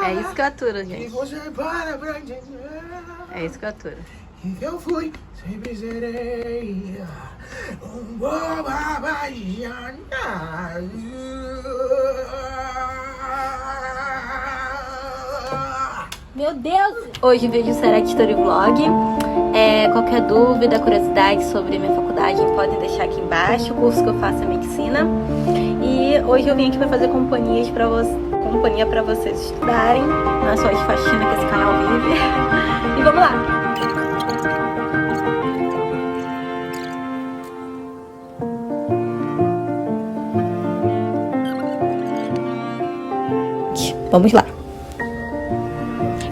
É isso que eu aturo, gente. É isso que eu aturo. Eu fui, sempre serei um boba baixana. Meu Deus! Hoje o vídeo será Story Vlog. Qualquer dúvida, curiosidade sobre minha faculdade, podem deixar aqui embaixo. O curso que eu faço é medicina. E hoje eu vim aqui para fazer companhia para vocês estudarem. Não é só de faxina que esse canal vive. E vamos lá! Vamos lá.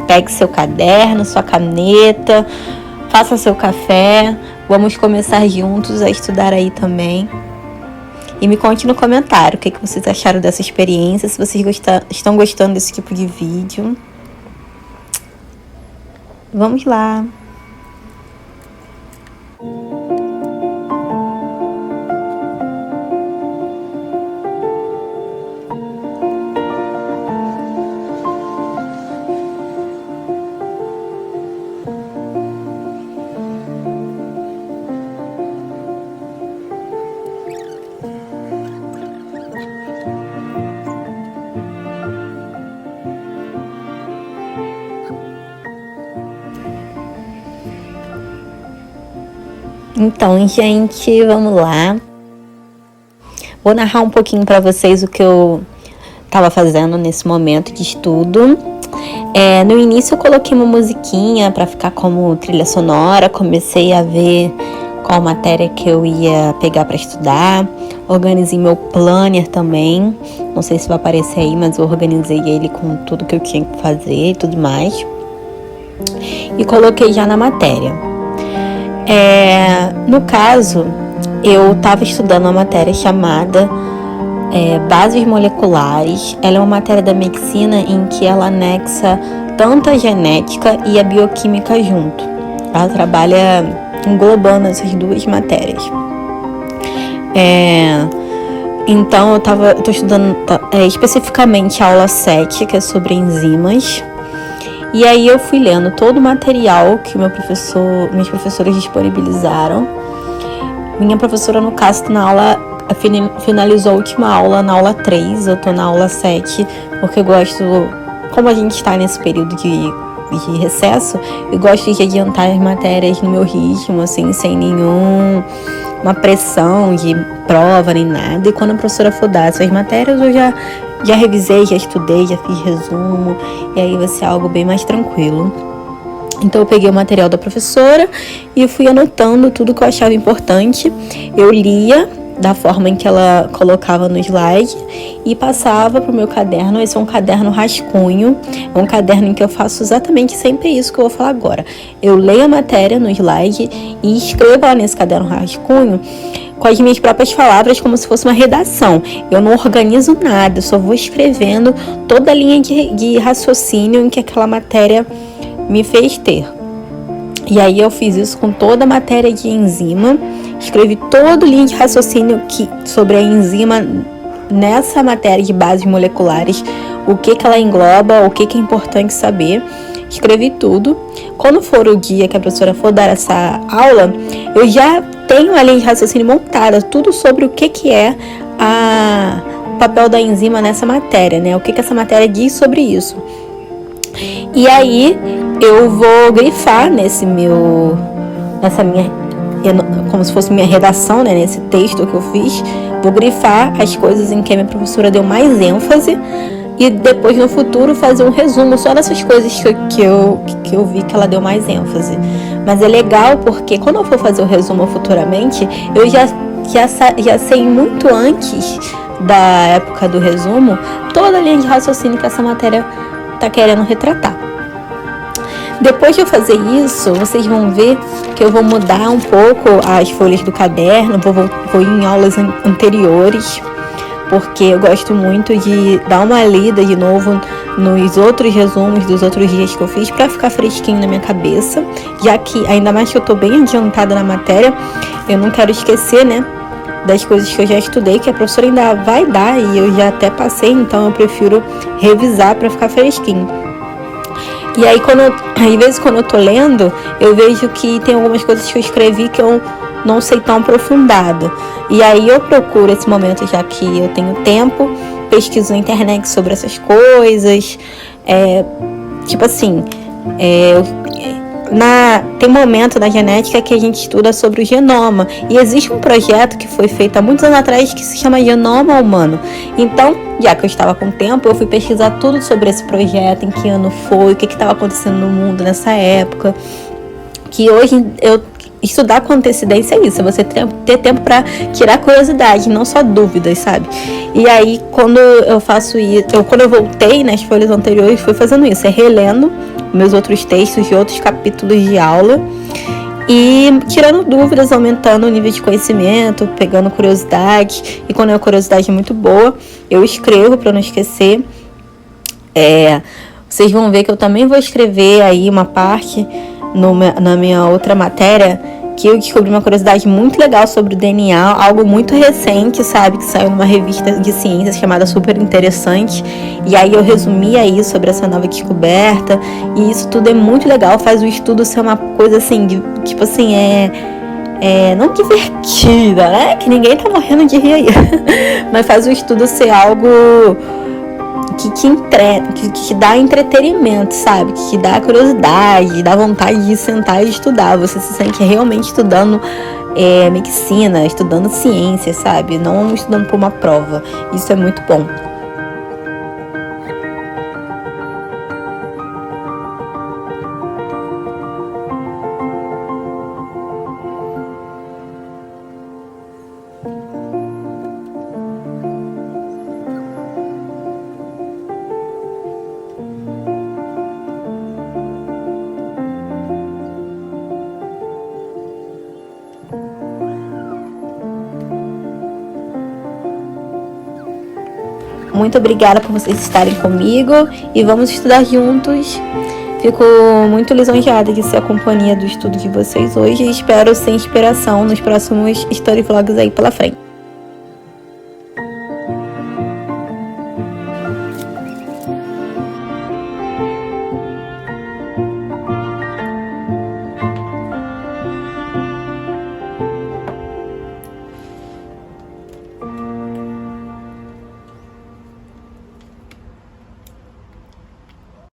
Pegue seu caderno, sua caneta, faça seu café. Vamos começar juntos a estudar aí também. E me conte no comentário o que vocês acharam dessa experiência, se vocês estão gostando desse tipo de vídeo. Vamos lá. Então, gente, vamos lá. Vou narrar um pouquinho para vocês o que eu estava fazendo nesse momento de estudo. No início eu coloquei uma musiquinha para ficar como trilha sonora. Comecei a ver qual matéria que eu ia pegar para estudar. Organizei meu planner também. Não sei se vai aparecer aí, mas eu organizei ele com tudo que eu tinha que fazer e tudo mais. E coloquei já na matéria. No caso, eu estava estudando uma matéria chamada Bases Moleculares. Ela é uma matéria da medicina em que ela anexa tanto a genética e a bioquímica junto. Ela trabalha englobando essas duas matérias. Então, eu estou estudando especificamente a aula 7, que é sobre enzimas. E aí eu fui lendo todo o material que meus professores disponibilizaram. Minha professora, no caso, finalizou a última aula na aula 3, eu tô na aula 7, porque eu gosto, como a gente está nesse período de recesso, eu gosto de adiantar as matérias no meu ritmo, assim, sem uma pressão de prova nem nada. E quando a professora for dar essas matérias, eu já revisei, já estudei, já fiz resumo, e aí vai ser algo bem mais tranquilo. Então eu peguei o material da professora e fui anotando tudo que eu achava importante. Eu lia da forma em que ela colocava no slide e passava para o meu caderno. Esse é um caderno rascunho, é um caderno em que eu faço exatamente sempre isso que eu vou falar agora. Eu leio a matéria no slide e escrevo lá nesse caderno rascunho com as minhas próprias palavras, como se fosse uma redação. Eu não organizo nada, eu só vou escrevendo toda a linha de raciocínio em que aquela matéria me fez ter. E aí eu fiz isso com toda a matéria de enzima, escrevi todo o linha de raciocínio sobre a enzima nessa matéria de bases moleculares, o que ela engloba, o que é importante saber. Escrevi tudo. Quando for o dia que a professora for dar essa aula, eu já tenho a linha de raciocínio montada, tudo sobre o que é o papel da enzima nessa matéria, né? O que essa matéria diz sobre isso. E aí eu vou grifar como se fosse minha redação, né? Nesse texto que eu fiz, vou grifar as coisas em que a minha professora deu mais ênfase. E depois, no futuro, fazer um resumo só dessas coisas que eu vi que ela deu mais ênfase. Mas é legal porque quando eu for fazer o resumo futuramente, eu já sei muito antes da época do resumo toda a linha de raciocínio que essa matéria está querendo retratar. Depois de eu fazer isso, vocês vão ver que eu vou mudar um pouco as folhas do caderno, vou ir em aulas anteriores, porque eu gosto muito de dar uma lida de novo nos outros resumos dos outros dias que eu fiz para ficar fresquinho na minha cabeça, já que, ainda mais que eu tô bem adiantada na matéria, eu não quero esquecer, né, das coisas que eu já estudei, que a professora ainda vai dar e eu já até passei, então eu prefiro revisar para ficar fresquinho. E aí, às vezes, quando eu tô lendo, eu vejo que tem algumas coisas que eu escrevi que eu não sei tão aprofundado. E aí eu procuro esse momento, já que eu tenho tempo, pesquiso na internet sobre essas coisas. Tipo assim, tem momento na genética que a gente estuda sobre o genoma. E existe um projeto que foi feito há muitos anos atrás que se chama Genoma Humano. Então, já que eu estava com tempo, eu fui pesquisar tudo sobre esse projeto, em que ano foi, o que estava acontecendo no mundo nessa época. Que hoje estudar com antecedência é isso, é você ter tempo para tirar curiosidade, não só dúvidas, sabe? E aí, quando eu faço isso, quando eu voltei nas folhas anteriores, fui fazendo isso, relendo meus outros textos de outros capítulos de aula e tirando dúvidas, aumentando o nível de conhecimento, pegando curiosidade. E quando é uma curiosidade muito boa, eu escrevo para não esquecer. Vocês vão ver que eu também vou escrever aí uma parte na minha outra matéria, que eu descobri uma curiosidade muito legal sobre o DNA, algo muito recente, sabe, que saiu numa revista de ciências chamada Super Interessante, e aí eu resumi aí sobre essa nova descoberta, e isso tudo é muito legal, faz o estudo ser uma coisa assim, tipo assim, não divertida, né, que ninguém tá morrendo de rir aí, mas faz o estudo ser algo que dá entretenimento, sabe? Que dá curiosidade, dá vontade de sentar e estudar. Você se sente realmente estudando medicina, estudando ciência, sabe? Não estudando por uma prova. Isso é muito bom. Muito obrigada por vocês estarem comigo e vamos estudar juntos. Fico muito lisonjeada de ser a companhia do estudo de vocês hoje e espero ser inspiração nos próximos story vlogs aí pela frente.